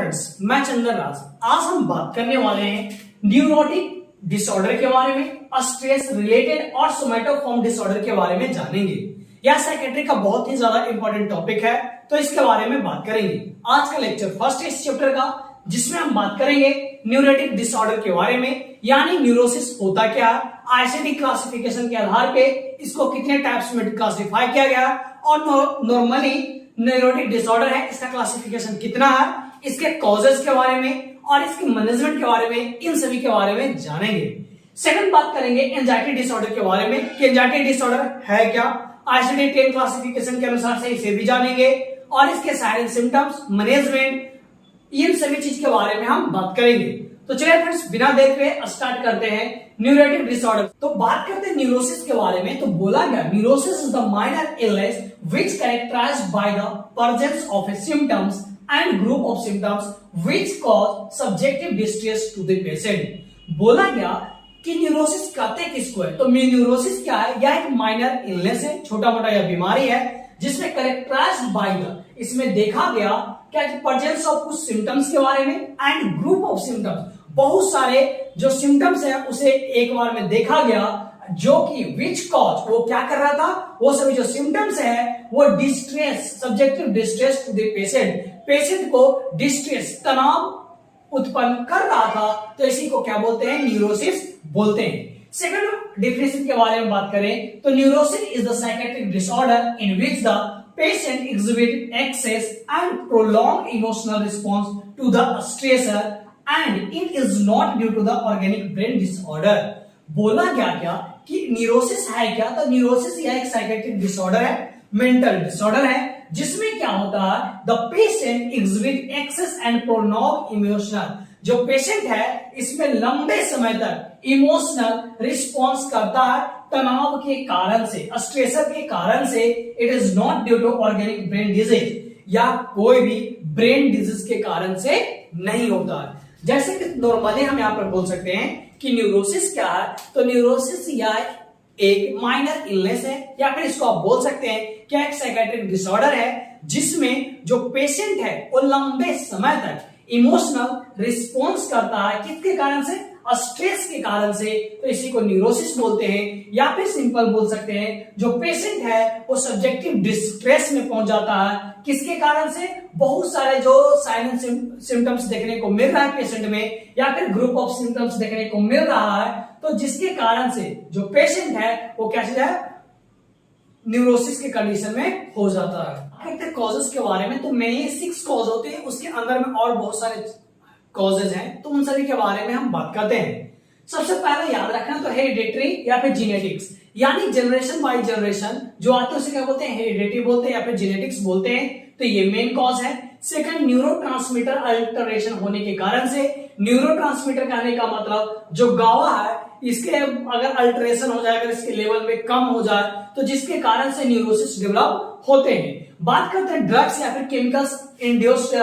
Friends, मैं चंदन राज। आज हम बात करने वाले हैं न्यूरोटिक डिसऑर्डर के बारे में, स्ट्रेस रिलेटेड और सोमैटोफॉर्म डिसऑर्डर के बारे में जानेंगे। यह साइकेट्री का बहुत ही ज्यादा इंपॉर्टेंट टॉपिक है, तो इसके बारे में बात करेंगे। आज का लेक्चर फर्स्ट इस चैप्टर का, जिसमें हम बात करेंगे न्यूरोटिक डिसऑर्डर के बारे में, यानी न्यूरोसिस होता क्या है, आईसीडी क्लासिफिकेशन के आधार पे इसको कितने टाइप्स में क्लासिफाई किया गया और नॉर्मली न्यूरोटिक डिसऑर्डर है, इसका क्लासिफिकेशन कितना है, इसके कॉजेस के बारे में और इसके मैनेजमेंट के बारे में, इन सभी के बारे में जानेंगे। सेकंड बात करेंगे एंजाइटी डिसऑर्डर के बारे में कि एंजाइटी डिसऑर्डर है क्या, आईसीडी-10 क्लासिफिकेशन के अनुसार से इसे भी जानेंगे और इसके साइड सिम्टम्स, मैनेजमेंट, इन सभी चीज के बारे में हम बात करेंगे। तो चलिए फ्रेंड्स, बिना देर के स्टार्ट करते हैं न्यूरोटिक डिसऑर्डर। तो बात करते हैं न्यूरोसिस के बारे में। तो बोला गया neurosis is the minor illness which characterized by the presence of symptoms and group of symptoms which cause subjective distress to the patient. बोला गया कि न्यूरोसिस कहते किसको है, तो न्यूरोसिस क्या है, यह एक माइनर इलनेस है, छोटा मोटा यह बीमारी है जिसमें कैरेक्टराइज्ड बाय द, इसमें देखा गया क्या प्रेजेंस ऑफ कुछ सिम्टम्स के बारे में एंड ग्रुप ऑफ सिम्टम्स, बहुत सारे जो सिम्टम्स है उसे एक बार में देखा गया, जो कि विच कॉज, वो क्या कर रहा था, वो सभी जो सिम्टम्स है वो distress, subjective distress to the patient, patient को डिस्ट्रेस, तनाव उत्पन्न कर रहा था, तो इसी को क्या बोलते हैं, न्यूरोसिस बोलते हैं। सेकंड डेफिनेशन के बारे में बात करें तो neurosis is the psychiatric disorder in which the patient exhibit excess and prolonged emotional response to the stressor and it is not due to the organic brain disorder। बोला क्या कि न्यूरोसिस है क्या, तो न्यूरोसिस यह एक साइकेट्रिक डिसऑर्डर है, mental disorder है, जिसमें क्या होता है, the patient exhibit excess and prolong emotional, जो पेशेंट है इसमें लंबे समय तक इमोशनल रिस्पॉन्स करता है तनाव के कारण से, स्ट्रेसर के कारण से। It is not due to organic brain disease, या कोई भी ब्रेन डिजीज के कारण से नहीं होता है। जैसे कि नॉर्मली हम यहां पर बोल सकते हैं कि न्यूरोसिस क्या है, तो न्यूरोसिस या एक माइनर इलनेस है, या फिर इसको आप बोल सकते हैं कि एक साइकेट्रिक डिसऑर्डर है जिसमें जो पेशेंट है वो लंबे समय तक इमोशनल रिस्पॉन्स करता है, किसके कारण से, स्ट्रेस के कारण से, तो इसी को न्यूरोसिस बोलते हैं। या फिर सिंपल बोल सकते हैं जो पेशेंट है वो सब्जेक्टिव डिस्ट्रेस में पहुंच जाता है, किसके कारण से, बहुत सारे जो साइलेंट सिम्टम्स देखने को मिल रहा है पेशेंट में, या फिर ग्रुप ऑफ सिम्टम्स देखने को मिल रहा है, तो जिसके कारण से जो पेशेंट है वो क्या चीज है, न्यूरोसिस के कंडीशन में हो जाता है। कॉजेस के बारे में तो मेनली 6 कॉज होते हैं, उसके अंदर में और बहुत सारे कॉजेज हैं, तो उन सभी के बारे में हम बात करते हैं। सबसे पहले याद रखना तो हेरिडिटरी या फिर जेनेटिक्स, यानी जनरेशन बाय जनरेशन जो आते हैं उसे क्या बोलते हैं, हेरिडिटरी बोलते हैं या फिर जेनेटिक्स बोलते हैं, तो ये मेन कॉज है। सेकंड, न्यूरोट्रांसमीटर अल्टरेशन होने के कारण से, न्यूरोट्रांसमीटर कहने का मतलब जो गावा है इसके अगर अल्टरेशन हो जाए, अगर इसके लेवल में कम हो जाए, तो जिसके कारण से न्यूरोसिस डेवलप होते हैं। बात करते हैं ड्रग्स या फिर केमिकल्स इंड्यूस्ड,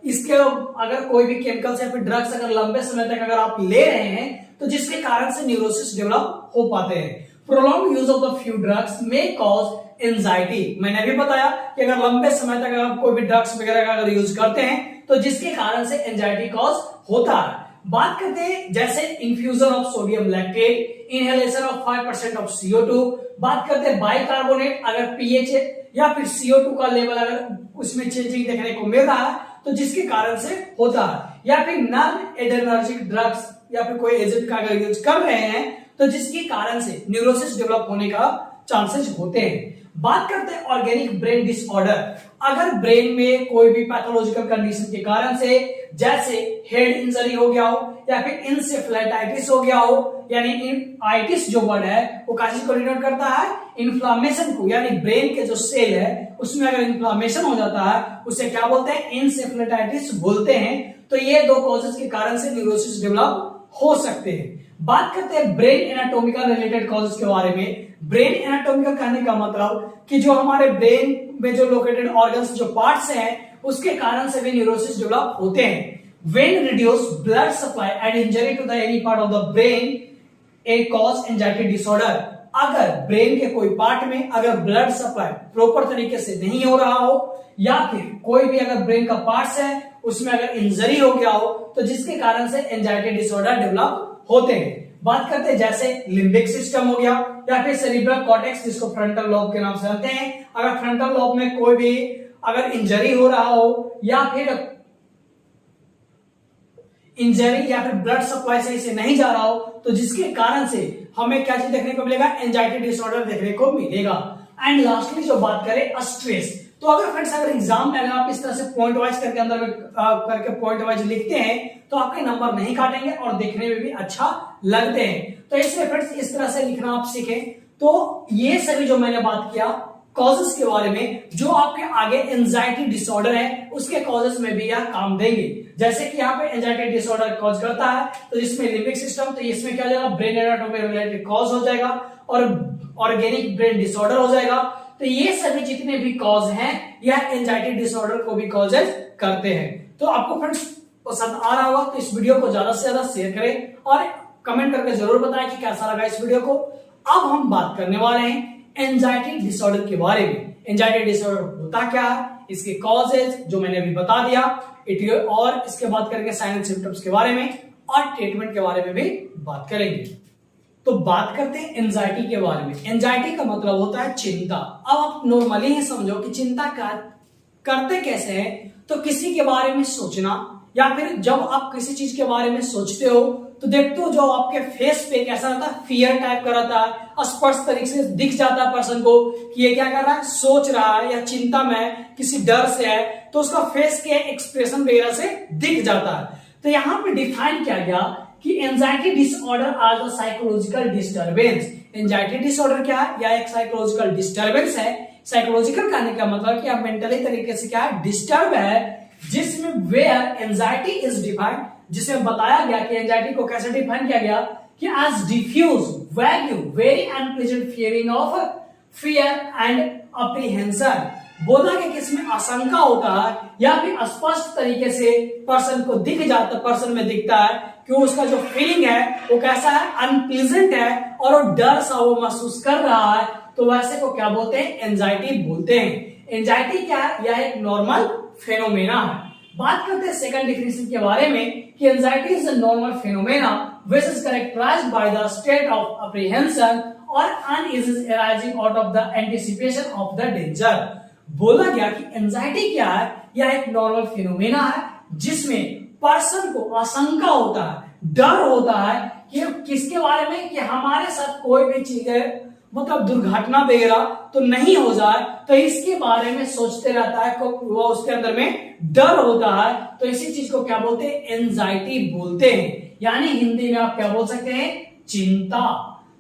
इसके अगर कोई भी केमिकल्स या फिर ड्रग्स अगर लंबे समय तक अगर आप ले रहे हैं तो जिसके कारण से न्यूरोसिस डेवलप हो पाते हैं। Prolong use of the few drugs may cause anxiety, मैंने भी बताया कि अगर लंबे समय तक अगर कोई भी ड्रग्स वगैरह अगर यूज करते हैं तो जिसके कारण से एंजाइटी कॉज होता है। बात करते हैं जैसे infusion of sodium lactate, inhalation of 5% of CO2। बात करते हैं बाइकार्बोनेट, अगर पीएच या फिर CO2 का लेवल अगर उसमें चेंजिंग देखने को मिल रहा है तो जिसके कारण से होता है। या फिर नॉन एड्रेनर्जिक ड्रग्स या फिर कोई एजेंट का अगर यूज कर रहे हैं तो जिसके कारण से न्यूरोसिस डेवलप होने का चांसेस होते हैं। बात करते हैं ऑर्गेनिक ब्रेन डिसऑर्डर, अगर ब्रेन में कोई भी पैथोलॉजिकल कंडीशन के कारण से, जैसे हेड इंजरी हो गया हो या फिर इंसेफ्लाइटिस हो गया हो, यानी आइटिस जो वर्ड है वो किस को डिनोट करता है, इन्फ्लामेशन को, यानी ब्रेन के जो सेल है उसमें अगर इन्फ्लामेशन हो जाता है उसे क्या बोलते हैं, इंसेफ्लाइटिस बोलते हैं। तो ये 2 कॉजेस के कारण से न्यूरोसिस डेवलप हो सकते हैं। बात करते हैं ब्रेन एनाटॉमिकल रिलेटेड कॉजेस के बारे में। ब्रेन एनाटॉमिकल कहने का मतलब कि जो हमारे ब्रेन में जो लोकेटेड ऑर्गन्स, जो पार्ट्स हैं, उसके कारण से भी न्यूरोसिस डेवलप होते हैं। When reduced blood supply and injury to the any part of the brain, a cause anxiety disorder। अगर ब्रेन के कोई पार्ट में अगर ब्लड सप्लाई प्रॉपर तरीके से नहीं हो रहा हो, या फिर कोई भी अगर ब्रेन का पार्ट्स है उसमें अगर इंजरी हो गया हो तो जिसके कारण से एंजाइटी डिसऑर्डर डेवलप होते हैं। बात करते हैं जैसे लिम्बिक सिस्टम हो गया या फिर सेरिब्रल कॉर्टेक्स जिसको फ्रंटल लोब के नाम से जानते हैं। अगर फ्रंटल लोब में कोई भी अगर इंजरी हो रहा हो या फिर ब्लड सप्लाई सही से नहीं जा रहा हो तो जिसके कारण से हमें क्या चीज देखने को मिलेगा, एंजाइटी डिसऑर्डर देखने को मिलेगा। एंड लास्टली जो बात करें स्ट्रेस, तो अगर फ्रेंड्स अगर एग्जाम में अगर आप इस तरह से पॉइंट वाइज करके अंदर में करके पॉइंट वाइज लिखते हैं तो आपके नंबर नहीं काटेंगे और देखने में भी अच्छा लगते हैं। तो इसलिए फ्रेंड्स इस तरह से लिखना आप सीखें। तो ये सभी जो मैंने बात किया कॉजेस के बारे में, जो आपके आगे एंजाइटी डिसऑर्डर है उसके कॉजेस में भी यह काम देंगे। जैसे कि यहाँ पे एंजाइटी डिसऑर्डर कॉज करता है तो जिसमें लिम्बिक सिस्टम, तो इसमें क्या हो जाएगा, ब्रेन एनाटॉमी रिलेटेड कॉज हो जाएगा और ऑर्गेनिक ब्रेन डिसऑर्डर हो जाएगा। तो ये सभी जितने भी कॉज हैं यह एंजाइटी डिसऑर्डर को भी कॉजेज करते हैं। तो आपको फ्रेंड्स पसंद आ रहा होगा तो इस वीडियो को ज्यादा से ज्यादा शेयर करें और कमेंट करके जरूर बताएं कि कैसा लगा इस वीडियो को। अब हम बात करने वाले हैं एंजाइटी डिसऑर्डर के बारे में। एंजाइटी डिसऑर्डर होता क्या है, इसके कॉजेज जो मैंने अभी बता दिया, और इसके बाद करेंगे साइन एंड सिम्टम्स के बारे में और ट्रीटमेंट के बारे में भी बात करेंगे। तो बात करते हैं एंजाइटी के बारे में। एंजाइटी का मतलब होता है चिंता। अब आप नॉर्मली ही समझो कि चिंता करते कैसे हैं, तो किसी के बारे में सोचना या फिर जब आप किसी चीज के बारे में सोचते हो तो देखते हो जो आपके फेस पे कैसा रहता है, फियर टाइप का रहता है, स्पष्ट तरीके से दिख जाता है पर्सन को कि ये क्या कर रहा है, सोच रहा है या चिंता में किसी डर से है, तो उसका फेस के एक्सप्रेशन वगैरह से दिख जाता है। तो यहाँ पे डिफाइन किया गया कि anxiety disorder are the psychological disturbance. Anxiety disorder क्या है, या एक साइकोलॉजिकल डिस्टर्बेंस है। साइकोलॉजिकल कहने का मतलब कि आप मेंटली तरीके से क्या है, डिस्टर्ब है, जिसमें वेयर एंजाइटी इज डिफाइंड, जिसमें बताया गया कि एंजाइटी को कैसे डिफाइन किया गया कि as diffuse value very unpleasant feeling of fear and apprehension. बोला गया कि इसमें आशंका होता है या फिर स्पष्ट तरीके से पर्सन को दिख जाता, पर्सन में दिखता है कि उसका जो फीलिंग है वो कैसा है, अनप्लीजेंट है और वो डर सा वो महसूस कर रहा है, तो वैसे को क्या बोलते हैं, एंजाइटी बोलते हैं। एंजाइटी क्या है, यह एक नॉर्मल फेनोमेना है। बात करते हैं सेकंड डिफिनेशन के बारे में कि anxiety is a normal phenomena which is characterized by the state of apprehension और uneasy arising out of the anticipation of the danger. बोला गया कि एंजाइटी क्या है, यह एक नॉर्मल फेनोमेना है जिसमें पर्सन को आशंका होता है, डर होता है कि किसके बारे में, कि हमारे साथ कोई भी चीज मतलब दुर्घटना वगैरह तो नहीं हो जाए, तो इसके बारे में सोचते रहता है, वो उसके अंदर में डर होता है, तो इसी चीज को क्या बोलते हैं, एंजाइटी बोलते हैं। यानी हिंदी में आप क्या बोल सकते हैं, चिंता।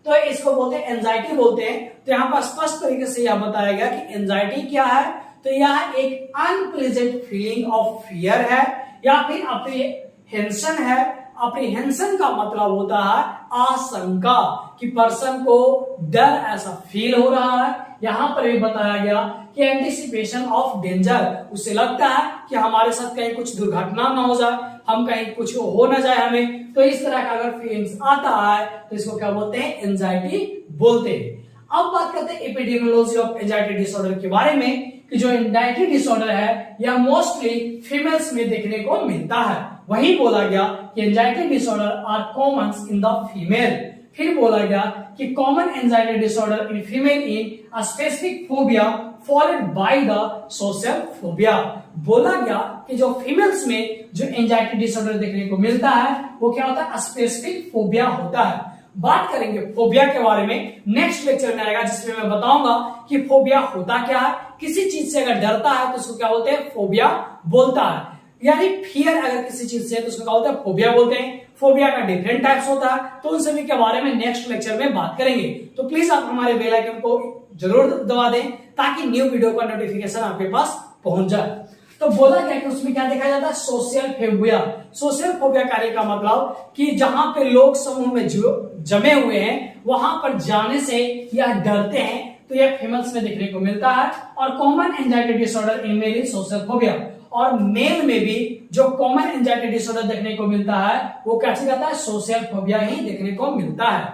तो इसको बोलते हैं एंजाइटी बोलते हैं। तो यहाँ पर स्पष्ट तरीके से यह बताया गया कि एंजाइटी क्या है, तो यह एक अनप्लेजेंट फीलिंग ऑफ फियर है या फिर अप्रीहेंशन है। अप्रीहेंशन का मतलब होता है आशंका, कि पर्सन को डर ऐसा फील हो रहा है। यहां पर भी बताया गया कि एंटिसिपेशन ऑफ डेंजर, उसे लगता है कि हमारे साथ कहीं कुछ दुर्घटना ना हो जाए, हम कहीं कुछ हो ना जाए हमें, तो इस तरह का अगर फीलिंग्स आता है तो इसको क्या बोलते हैं, एंजाइटी बोलते हैं। अब बात करते हैं एपिडेमियोलॉजी ऑफ एंजाइटी डिसऑर्डर के बारे में कि जो एंजाइटी डिसऑर्डर है यह मोस्टली फीमेल्स में देखने को मिलता है। वही बोला गया कि anxiety disorder are common in the female. फिर बोला गया कि common anxiety disorder in female in a specific phobia followed by the social phobia. बोला गया कि जो फीमेल्स में जो एंजाइटी डिसऑर्डर देखने को मिलता है वो क्या होता है, स्पेसिफिक फोबिया होता है। बात करेंगे फोबिया के बारे में नेक्स्ट लेक्चर में आएगा, जिसमें मैं बताऊंगा कि फोबिया होता क्या है। किसी चीज से अगर डरता है तो उसको क्या बोलते हैं, फोबिया बोलता है। यानी फियर अगर किसी चीज से है तो उसको क्या होता है, फोबिया बोलते हैं। फोबिया का डिफरेंट टाइप्स होता है, तो उन सभी के बारे में नेक्स्ट लेक्चर में बात करेंगे। तो प्लीज आप हमारे बेल आइकन को जरूर दबा दें ताकि न्यू वीडियो का नोटिफिकेशन आपके पास पहुंच जाए। तो बोला गया कि उसमें क्या देखा जाता है, सोशल फोबिया। सोशल फोबिया कहने का मतलब कि जहां पे लोग समूह में जमे हुए हैं वहां पर जाने से या डरते हैं, तो यह फीमेल्स में देखने को मिलता है। और common anxiety disorder in male is social phobia. और मेल में भी जो कॉमन एंजाइटी डिसऑर्डर देखने को मिलता है वो कैसे कहता है, सोशल फोबिया ही देखने को मिलता है।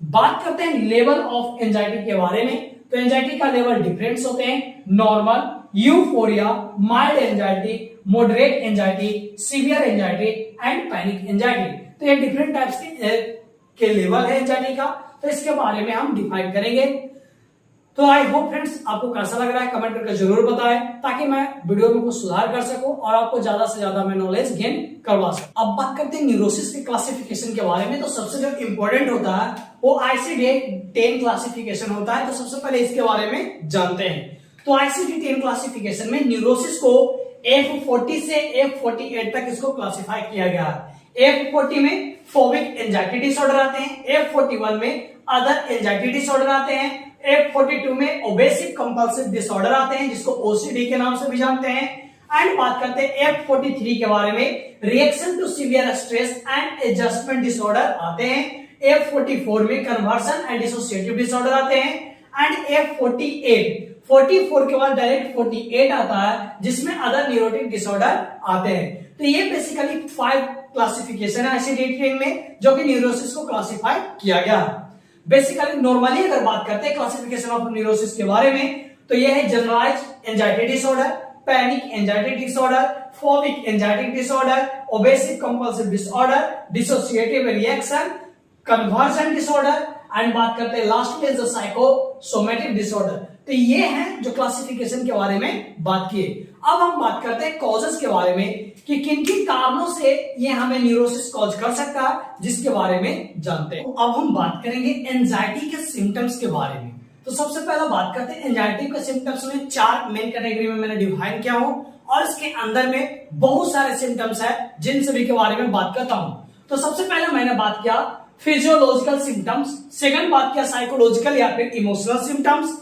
बात करते हैं लेवल ऑफ एंजाइटी के बारे में। तो एंजाइटी का लेवल डिफरेंट होते हैं, normal, euphoria, mild anxiety, moderate anxiety, severe anxiety and panic anxiety. तो ये डिफरेंट टाइप्स के लेवल है एंजाइटी का, तो इसके बारे में हम डिफाइन करेंगे। तो आई होप फ्रेंड्स आपको कैसा लग रहा है कमेंट करके जरूर बताएं, ताकि मैं वीडियो में कुछ सुधार कर सकूं और आपको ज्यादा से ज्यादा मैं नॉलेज गेन करवा सकूं। अब बात करते हैं न्यूरोसिस के क्लासिफिकेशन के बारे में। तो सबसे जो इंपॉर्टेंट होता है वो ICD-10 क्लासिफिकेशन होता है। तो सबसे पहले इसके बारे में जानते हैं। तो ICD-10 क्लासिफिकेशन में न्यूरोसिस को F40 से F48 तक इसको क्लासिफाई किया गया है। F40 में फोबिक एंजाइटी डिसऑर्डर आते हैं, F41 में अदर एंजाइटी डिसऑर्डर आते हैं, F42 में ओबेसिव कंपल्सिव डिसऑर्डर आते हैं जिसको OCD के नाम से भी जानते हैं। एंड बात करते हैं F43 के बारे में, reaction to severe stress and adjustment disorder आते हैं। F44 में कन्वर्सन एंड डिसोसिएटिव डिसऑर्डर आते हैं। एंड F44 के बाद डायरेक्ट 48 आता है जिसमें अदर न्यूरोटिक डिसऑर्डर आते हैं। तो ये बेसिकली 5 क्लासिफिकेशन है ICD-10 में जो कि न्यूरोसिस को क्लासिफाई किया गया है। बेसिकली नॉर्मली अगर बात करते हैं क्लासिफिकेशन ऑफ न्यूरोसिस के बारे में, तो यह है generalized anxiety disorder, panic anxiety disorder, phobic anxiety disorder, obsessive compulsive disorder, dissociative reaction, conversion disorder and बात करते हैं लास्ट में साइकोसोमेटिक डिसऑर्डर। तो ये है जो क्लासिफिकेशन के बारे में बात किए। अब हम बात करते हैं कॉजेस के बारे में कि किन किन कारणों से ये हमें न्यूरोसिस कॉज कर सकता है, जिसके बारे में जानते हैं। अब हम बात करेंगे एंजाइटी के सिम्टम्स के बारे में। तो सबसे पहले बात करते हैं एंजाइटी के सिम्टम्स में 4 मेन कैटेगरी में मैंने डिवाइड किया हूं और इसके अंदर में बहुत सारे सिम्टम्स है जिन सभी के बारे में बात करता हूं। तो सबसे पहले मैंने बात किया फिजियोलॉजिकल सिम्टम्स, सेकंड बात किया साइकोलॉजिकल या फिर इमोशनल सिम्टम्स,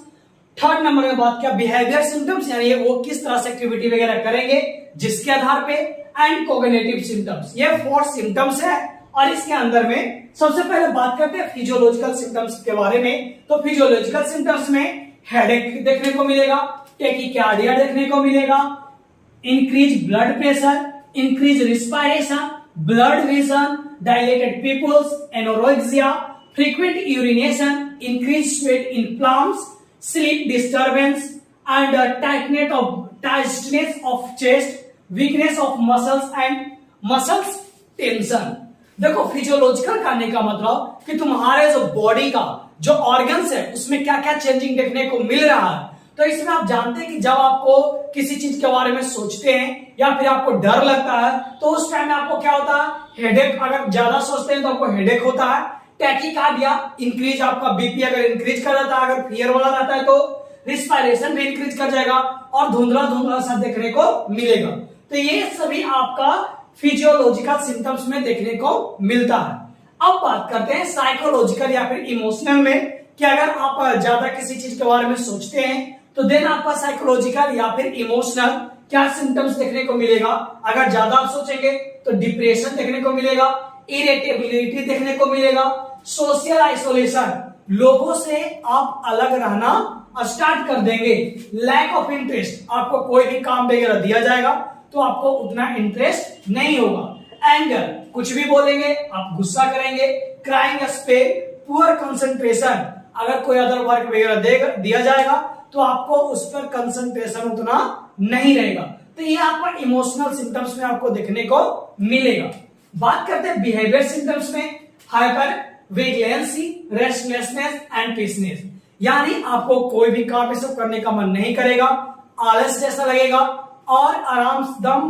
थर्ड नंबर में बात किया बिहेवियर सिम्टम्स यानी वो किस तरह से एक्टिविटी वगैरह करेंगे जिसके आधार पे, एंड कोग्निटिव सिम्टम्स। ये 4 सिम्टम्स है और इसके अंदर में सबसे पहले बात करते हैं फिजियोलॉजिकल सिम्टम्स के बारे में। तो फिजियोलॉजिकल सिम्टम्स में हेडेक देखने को मिलेगा, टेकिकार्डिया देखने को मिलेगा, increase blood pressure, increase respiration, blood vision, dilated pupils, anorexia, frequent urination, increase sweat in palms, sleep disturbance and tightness of chest, weakness of muscles and muscles tension। देखो physiological करने का मतलब कि तुम्हारे जो बॉडी का जो ऑर्गन्स है उसमें क्या क्या चेंजिंग देखने को मिल रहा है। तो इसमें आप जानते हैं कि जब आपको किसी चीज के बारे में सोचते हैं या फिर आपको डर लगता है तो उस टाइम में आपको क्या होता है, हेडेक। अगर ज्यादा सोचते हैं तो आपको हेडेक होता है। टैकीकार्डिया इंक्रीज, आपका बीपी अगर इंक्रीज कर जाता है, अगर फियर वाला रहता है तो रिस्पायरेशन भी इंक्रीज कर जाएगा और धुंधला धुंधला सा देखने को मिलेगा। तो ये सभी आपका फिजियोलॉजिकल सिम्टम्स में देखने को मिलता है। अब बात करते हैं साइकोलॉजिकल या फिर इमोशनल में कि अगर आप ज्यादा किसी चीज के बारे में सोचते हैं तो देन आपका साइकोलॉजिकल या फिर इमोशनल क्या सिम्टम्स देखने को मिलेगा। अगर ज्यादा आप सोचेंगे तो डिप्रेशन देखने को मिलेगा, इरिटेबिलिटी देखने को मिलेगा, सोशल आइसोलेशन, लोगों से आप अलग रहना स्टार्ट कर देंगे, लैक ऑफ इंटरेस्ट, आपको कोई भी काम वगैरह दिया जाएगा तो आपको उतना इंटरेस्ट नहीं होगा, एंगर, कुछ भी बोलेंगे आप गुस्सा करेंगे, क्राइंग स्पेल, पुअर कंसंट्रेशन, अगर कोई अदर वर्क वगैरह दिया जाएगा तो आपको उस पर कंसंट्रेशन उतना नहीं रहेगा। तो ये आपका इमोशनल सिम्टम्स में आपको देखने को मिलेगा। बात करते हैं बिहेवियर सिम्टम्स में, हाइपर विजिलेंसी, रेस्टलेसनेस एंड पीसनेस, यानी आपको कोई भी काम ये सब करने का मन नहीं करेगा, आलस जैसा लगेगा और आराम दम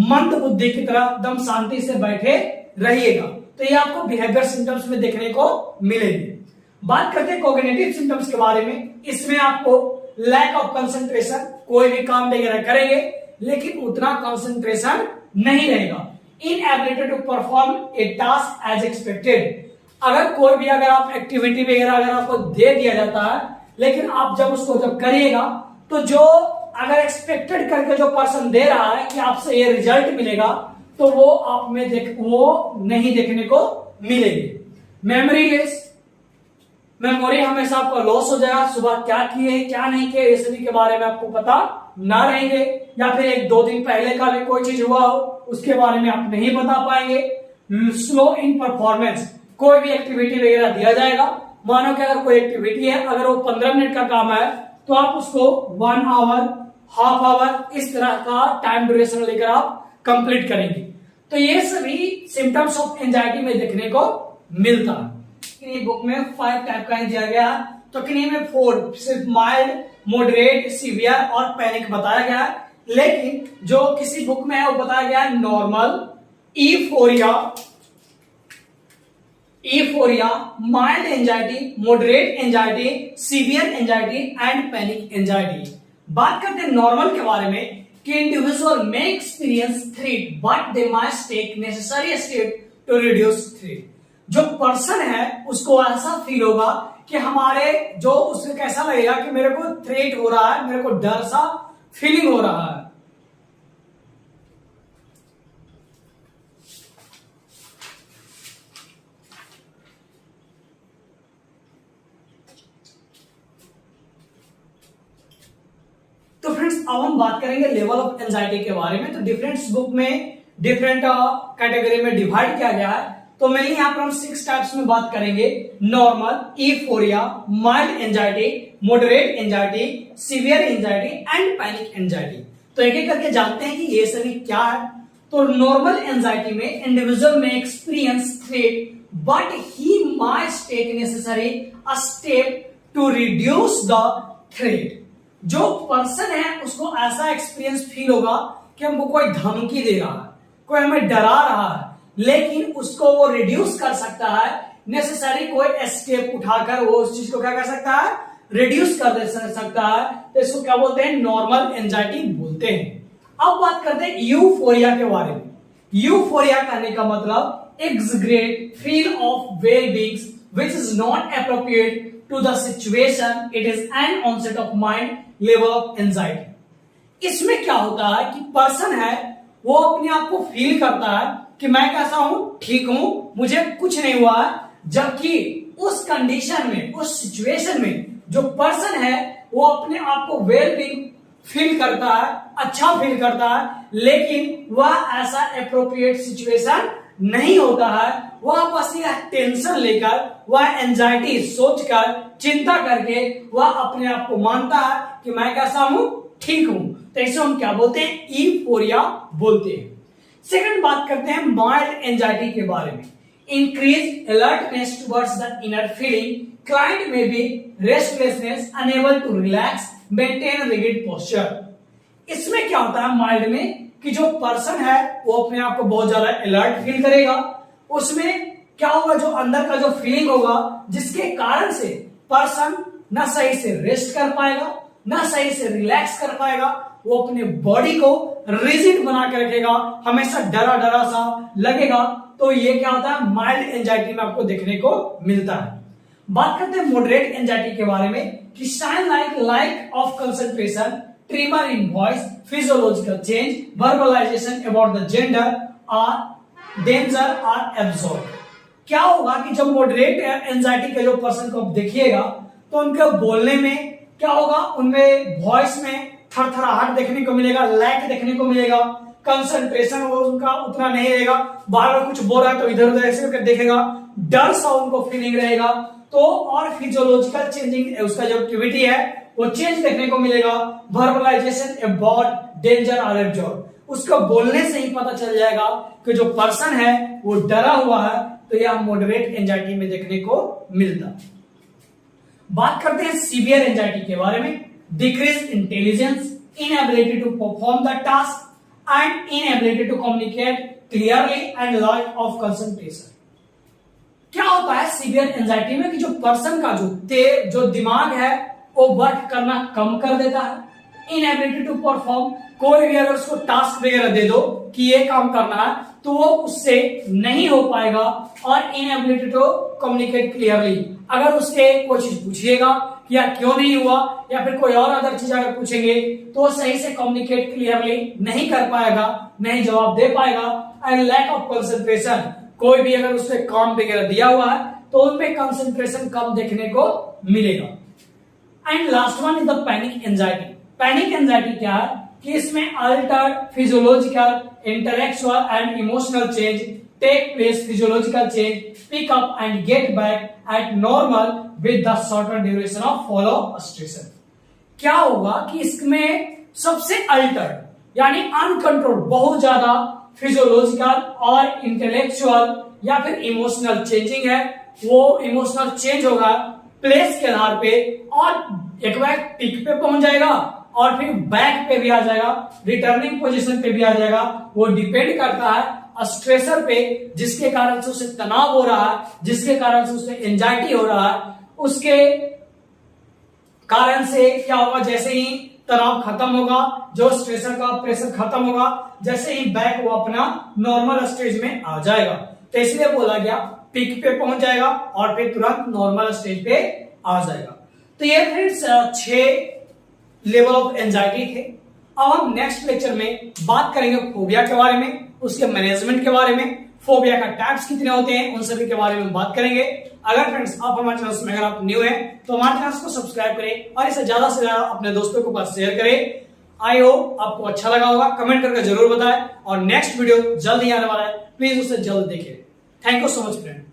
मंद बुद्धि की तरह दम शांति से बैठे रहिएगा। तो ये आपको बिहेवियर सिम्टम्स में देखने को मिलेगी। बात करते हैं कोग्निटिव सिम्टम्स के बारे में, इसमें आपको लैक ऑफ कंसंट्रेशन, कोई भी काम वगैरह करेंगे लेकिन उतना कंसंट्रेशन नहीं रहेगा, inability to perform a task as expected, अगर कोई भी अगर आप एक्टिविटी वगैरह अगर आपको दे दिया जाता है लेकिन आप जब उसको जब करिएगा तो जो अगर एक्सपेक्टेड करके जो पर्सन दे रहा है कि आपसे ये रिजल्ट मिलेगा तो वो आप में वो नहीं देखने को मिलेगी। मेमोरी लेस, मेमोरी हमेशा आपका लॉस हो जाएगा, सुबह क्या किए क्या नहीं किए ये सभी के बारे में आपको पता ना रहेंगे, या फिर 1-2 दिन पहले का भी कोई चीज हुआ हो उसके बारे में आप नहीं बता पाएंगे। स्लो इन परफॉर्मेंस, कोई भी एक्टिविटी वगैरह दिया जाएगा, मानो कि अगर कोई एक्टिविटी है अगर वो 15 मिनट का काम है तो आप उसको 1 आवर हाफ आवर, इस तरह का टाइम ड्यूरेशन लेकर आप कंप्लीट करेंगे। तो ये सभी सिम्टम्स ऑफ एंजाइटी में देखने को मिलता है। बुक में 5 टाइप का दिया गया, तो किन्हीं में 4 सिर्फ माइल्ड, मॉडरेट, सीवियर और पैनिक बताया गया है। लेकिन जो किसी बुक में है वो बताया गया है normal, euphoria, mild anxiety, moderate anxiety, severe anxiety and panic anxiety. बात करते हैं नॉर्मल के बारे में कि इंडिविजुअल में experience threat but they must take necessary step to reduce threat. जो पर्सन है उसको ऐसा फील होगा कि हमारे जो उसको कैसा लगेगा कि मेरे को थ्रेट हो रहा है, मेरे को डर सा फीलिंग हो रहा है। तो फ्रेंड्स अब हम बात करेंगे लेवल ऑफ एंजाइटी के बारे में। तो डिफरेंट बुक में डिफरेंट कैटेगरी में डिवाइड किया गया है। तो मेनली यहाँ पर हम 6 टाइप्स में बात करेंगे, normal, euphoria, mild anxiety, moderate anxiety, severe anxiety and panic anxiety. तो एक एक करके जानते हैं कि ये सभी क्या है। तो नॉर्मल एंजाइटी में इंडिविजुअल में experience threat but he must take necessary a step to reduce the threat. जो पर्सन है उसको ऐसा एक्सपीरियंस फील होगा कि हमको कोई धमकी दे रहा है, कोई हमें डरा रहा है, लेकिन उसको वो रिड्यूस कर सकता है, नेसेसरी कोई स्टेप उठाकर वो उस चीज को क्या कर सकता है, रिड्यूस कर दे सकता है। तो इसको क्या बोलते हैं, नॉर्मल एंजाइटी बोलते हैं। अब बात करते हैं यूफोरिया के बारे में। यूफोरिया करने का मतलब exaggerate feel of well being which is not appropriate to the situation. It is an onset of mind level of anxiety. इसमें क्या होता है कि पर्सन है वो अपने आप को फील करता है कि मैं कैसा हूं, ठीक हूं, मुझे कुछ नहीं हुआ है, जबकि उस कंडीशन में, उस सिचुएशन में जो पर्सन है वो अपने आप को वेल बीइंग फील करता है, अच्छा फील करता है, लेकिन वह ऐसा अप्रोप्रिएट सिचुएशन नहीं होता है। वह बस यह टेंशन लेकर, वह एंजाइटी सोचकर, चिंता करके वह अपने आप को मानता है कि मैं कैसा हूं, ठीक हूं। तो इसे हम क्या बोलते हैं, ईफोरिया बोलते हैं। सेकंड बात करते हैं माइल्ड एंजाइटी के बारे में। Increase alertness towards the inner feeling, client में be restlessness, unable to relax, maintain rigid posture. इसमें क्या होता है माइल्ड में कि जो पर्सन है वो अपने आप को बहुत ज्यादा अलर्ट फील करेगा। उसमें क्या होगा, जो अंदर का जो फीलिंग होगा जिसके कारण से पर्सन ना सही से रेस्ट कर पाएगा, ना सही से रिलैक्स कर पाएगा, वो अपने बॉडी को रिजिड बना के रखेगा, हमेशा डरा डरा सा लगेगा। तो ये क्या होता है, माइल्ड एंजाइटी में आपको देखने को मिलता है। बात करते हैं मॉडरेट एंजाइटी के बारे में कि sign like of concentration, tremor in voice, physiological change, verbalization about the gender or danger are absorbed। क्या होगा कि जब मॉडरेट एंजाइटी के जो पर्सन को आप देखिएगा तो उनके बोलने में क्या होगा, उनमें वॉइस में थरथराहट देखने को मिलेगा, लैक देखने को मिलेगा, कंसंट्रेशन वो उनका उतना नहीं रहेगा, बार बार कुछ बोल रहा है तो इधर उधर ऐसे करके देखेगा, डर सा उनको फीलिंग रहेगा। तो और फिजियोलॉजिकल चेंजिंग उसका जो एक्टिविटी है वो चेंज देखने को मिलेगा। वर्बलाइजेशन अबाउट डेंजर आर एब्जॉर्ब, उसको बोलने से ही पता चल जाएगा कि जो पर्सन है वो डरा हुआ है। तो यह मॉडरेट एंजाइटी में देखने को मिलता। बात करते हैं सीवियर एंजाइटी के बारे में। Decrease intelligence, inability to perform the task and inability to communicate clearly and lack of concentration. क्या होता है सीवियर एंजाइटी में कि जो पर्सन का जो दिमाग है वो वर्क करना कम कर देता है। इनएबिलिटी टू परफॉर्म, कोई भी अगर उसको टास्क वगैरह दे दो कि ये काम करना है तो वो उससे नहीं हो पाएगा। और इनएबिलिटी टू कम्युनिकेट क्लियरली, अगर उससे कोई चीज पूछिएगा कि यार क्यों नहीं हुआ या फिर कोई और अदर चीज अगर पूछेंगे तो सही से कम्युनिकेट क्लियरली नहीं कर पाएगा, नहीं जवाब दे पाएगा। एंड लैक ऑफ कंसंट्रेशन, कोई भी अगर उससे काम वगैरह दिया हुआ है तो उनमें कंसंट्रेशन कम देखने को मिलेगा। And last one is the panic anxiety. Panic anxiety क्या है कि इसमें altered physiological, intellectual and emotional change take place, physiological change pick up and get back at normal with the shorter duration of follow station. क्या होगा कि इसमें सबसे Altered यानी अनकंट्रोल, बहुत ज्यादा फिजियोलॉजिकल और इंटेलेक्चुअल या फिर इमोशनल चेंजिंग है, वो इमोशनल चेंज होगा प्लेस के आधार पे, और एक बार पीक पे पहुंच जाएगा और फिर बैक पे भी आ जाएगा, रिटर्निंग पोजीशन पे भी आ जाएगा। वो डिपेंड करता है स्ट्रेसर पे, जिसके कारण से उसे तनाव हो रहा है, जिसके कारण से उसे एंजाइटी हो रहा है, उसके कारण से क्या होगा, जैसे ही तनाव खत्म होगा, जो स्ट्रेसर का प्रेशर खत्म होगा, जैसे ही बैक वो अपना नॉर्मल स्टेज में आ जाएगा। तो इसलिए बोला गया पीक पे पहुंच जाएगा और फिर तुरंत नॉर्मल स्टेज पे आ जाएगा। तो ये फ्रेंड्स 6 लेवल ऑफ एंजाइटी थे। अब हम नेक्स्ट लेक्चर में बात करेंगे फोबिया के बारे में, उसके मैनेजमेंट के बारे में, फोबिया का टाइप्स कितने होते हैं उन सभी के बारे में बात करेंगे। अगर फ्रेंड्स आप हमारे चैनल में अगर आप न्यू हैं तो हमारे चैनल को सब्सक्राइब करें और इसे ज्यादा से ज्यादा अपने दोस्तों के पास शेयर करें। आई होप आपको अच्छा लगा होगा, कमेंट करके जरूर बताएं, और नेक्स्ट वीडियो जल्द ही आने वाला है, प्लीज उसे जल्द देखिए। Thank you so much friend.